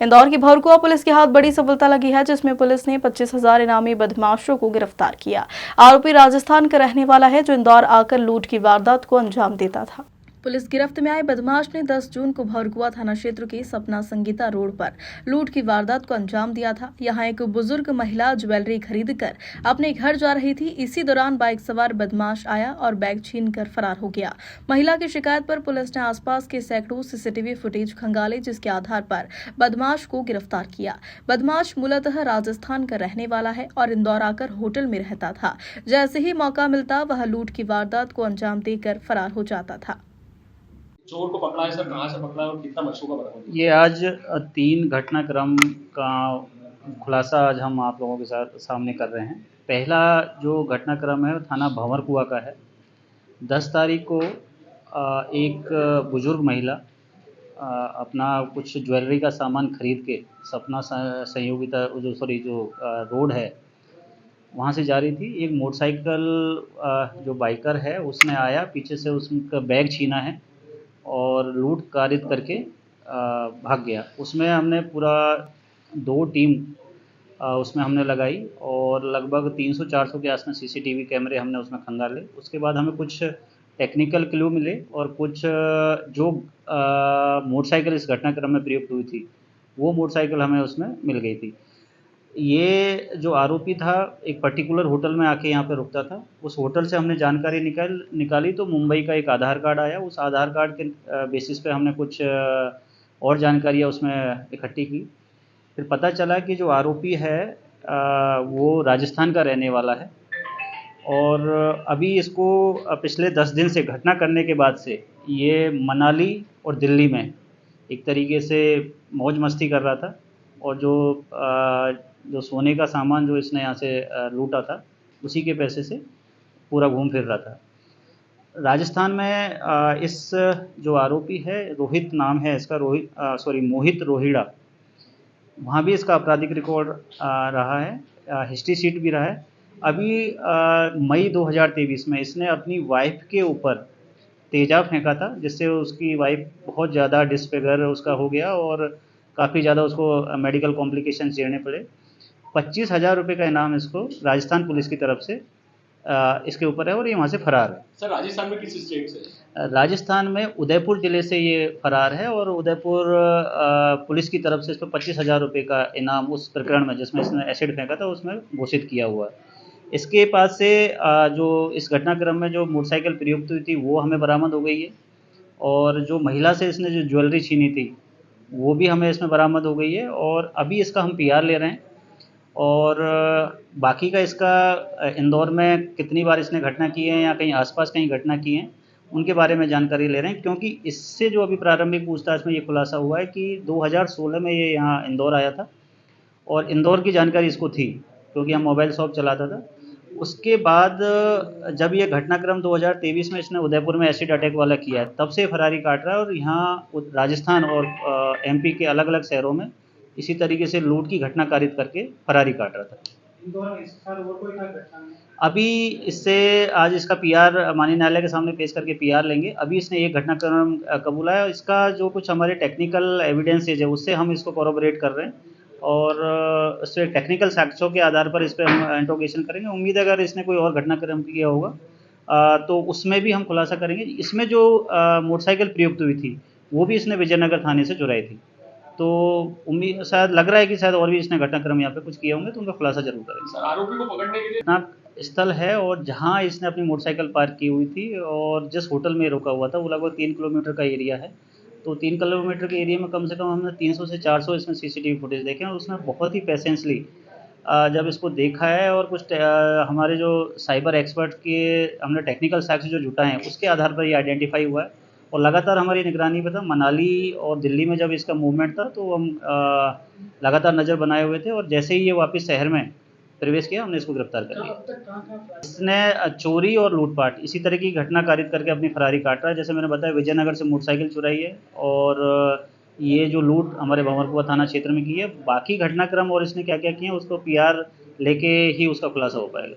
इंदौर की भौरकुआ पुलिस के हाथ बड़ी सफलता लगी है, जिसमें पुलिस ने 25,000 इनामी बदमाशों को गिरफ्तार किया। आरोपी राजस्थान का रहने वाला है, जो इंदौर आकर लूट की वारदात को अंजाम देता था। पुलिस गिरफ्त में आए बदमाश ने 10 जून को भौरकुआ थाना क्षेत्र के सपना संगीता रोड पर लूट की वारदात को अंजाम दिया था। यहां एक बुजुर्ग महिला ज्वेलरी खरीदकर अपने घर जा रही थी। इसी दौरान बाइक सवार बदमाश आया और बैग छीनकर फरार हो गया। महिला की शिकायत पर पुलिस ने आसपास के सैकड़ों सीसीटीवी फुटेज खंगाले, जिसके आधार पर बदमाश को गिरफ्तार किया। बदमाश मूलतः राजस्थान का रहने वाला है और इंदौर आकर होटल में रहता था। जैसे ही मौका मिलता वह लूट की वारदात को अंजाम देकर फरार हो जाता था। चोर को पकड़ा है सर, कहाँ से पकड़ा है और कितना बच्चों का बरामद? ये आज 3 घटनाक्रम का खुलासा आज हम आप लोगों के साथ सामने कर रहे हैं। पहला जो घटनाक्रम है वो थाना भंवरकुआ का है। 10 तारीख को एक बुजुर्ग महिला अपना कुछ ज्वेलरी का सामान खरीद के सपना संयोगिता जो रोड है वहाँ से जा रही थी। एक मोटरसाइकिल जो बाइकर है उसने आया, पीछे से उसका बैग छीना है और लूट कारित करके भाग गया। उसमें हमने पूरा 2 टीम उसमें हमने लगाई और लगभग 300-400 के आसपास सीसीटीवी कैमरे हमने उसमें खंगाले। उसके बाद हमें कुछ टेक्निकल क्लू मिले और कुछ जो मोटरसाइकिल इस घटनाक्रम में प्रयुक्त हुई थी वो मोटरसाइकिल हमें उसमें मिल गई थी। ये जो आरोपी था एक पर्टिकुलर होटल में आके यहाँ पे रुकता था। उस होटल से हमने जानकारी निकाली तो मुंबई का एक आधार कार्ड आया। उस आधार कार्ड के बेसिस पे हमने कुछ और जानकारियाँ उसमें इकट्ठी की। फिर पता चला कि जो आरोपी है वो राजस्थान का रहने वाला है और अभी इसको पिछले 10 दिन से घटना करने के बाद से ये मनाली और दिल्ली में एक तरीके से मौज मस्ती कर रहा था और जो सोने का सामान जो इसने यहाँ से लूटा था उसी के पैसे से पूरा घूम फिर रहा था। राजस्थान में इस जो आरोपी है रोहित नाम है इसका, मोहित रोहिड़ा, वहाँ भी इसका आपराधिक रिकॉर्ड रहा है, हिस्ट्री शीट भी रहा है। अभी मई 2023 में इसने अपनी वाइफ के ऊपर तेजाब फेंका था, जिससे उसकी वाइफ बहुत ज़्यादा डिसफिगर उसका हो गया और काफ़ी ज़्यादा उसको मेडिकल कॉम्प्लिकेशन झेलने पड़े। 25,000 रुपये का इनाम इसको राजस्थान पुलिस की तरफ से इसके ऊपर है और ये वहाँ से फरार है। सर राजस्थान में किस स्टेट से? राजस्थान में उदयपुर ज़िले से ये फरार है और उदयपुर पुलिस की तरफ से इस पर 25,000 रुपये का इनाम उस प्रकरण में जिसमें इसने एसिड फेंका था उसमें घोषित किया हुआ है। इसके पास से जो इस घटनाक्रम में जो मोटरसाइकिल प्रयुक्त हुई थी वो हमें बरामद हो गई है और जो महिला से इसने जो ज्वेलरी छीनी थी वो भी हमें इसमें बरामद हो गई है और अभी इसका हम पीआर ले रहे हैं। और बाकी का इसका इंदौर में कितनी बार इसने घटना की है या कहीं आसपास कहीं घटना की है उनके बारे में जानकारी ले रहे हैं, क्योंकि इससे जो अभी प्रारंभिक पूछताछ में ये खुलासा हुआ है कि 2016 में ये यहाँ इंदौर आया था और इंदौर की जानकारी इसको थी क्योंकि हम मोबाइल शॉप चलाता था। उसके बाद जब ये घटनाक्रम 2023 में इसने उदयपुर में एसिड अटैक वाला किया है तब से फरारी काट रहा है और यहाँ राजस्थान और एमपी के अलग अलग शहरों में इसी तरीके से लूट की घटना कारित करके फरारी काट रहा था। अभी इससे आज इसका पीआर माननीय न्यायालय के सामने पेश करके पीआर लेंगे। अभी इसने एक घटनाक्रम कबूला है। इसका जो कुछ हमारे टेक्निकल एविडेंसेज है उससे हम इसको कॉरोबोरेट कर रहे हैं और उससे टेक्निकल साक्ष्यों के आधार पर इस पर हम इंट्रोगेशन करेंगे। उम्मीद है अगर इसने कोई और घटनाक्रम किया होगा तो उसमें भी हम खुलासा करेंगे। इसमें जो मोटरसाइकिल प्रयुक्त हुई थी वो भी इसने विजयनगर थाने से चुराई थी, तो उम्मीद शायद लग रहा है कि शायद और भी इसने घटनाक्रम यहाँ पे कुछ किए होंगे तो उनका खुलासा जरूर करेंगे। सर आरोपी को पकड़ने के लिए घटना स्थल है और जहाँ इसने अपनी मोटरसाइकिल पार्क की हुई थी और जिस होटल में रुका हुआ था वो लगभग 3 किलोमीटर का एरिया है। तो 3 किलोमीटर के एरिया में कम से कम हमने 300 से 400 इसमें सीसीटीवी फुटेज देखे और उसमें बहुत ही पेशेंसली जब इसको देखा है और कुछ हमारे जो साइबर एक्सपर्ट के हमने टेक्निकल साक्ष्य जो जुटा हैं उसके आधार पर ये आइडेंटिफाई हुआ है और लगातार हमारी निगरानी में था। मनाली और दिल्ली में जब इसका मूवमेंट था तो हम लगातार नज़र बनाए हुए थे और जैसे ही ये वापस शहर में प्रवेश किया हमने इसको गिरफ्तार कर लिया। इसने चोरी और लूटपाट इसी तरह की घटना कारित करके अपनी फरारी काट रहा है। जैसे मैंने बताया विजयनगर से मोटरसाइकिल चुराई है और ये जो लूट हमारे भंवरकुआ थाना क्षेत्र में की है। बाकी घटनाक्रम और इसने क्या क्या किए हैं उसको पीआर लेके ही उसका खुलासा हो पाएगा।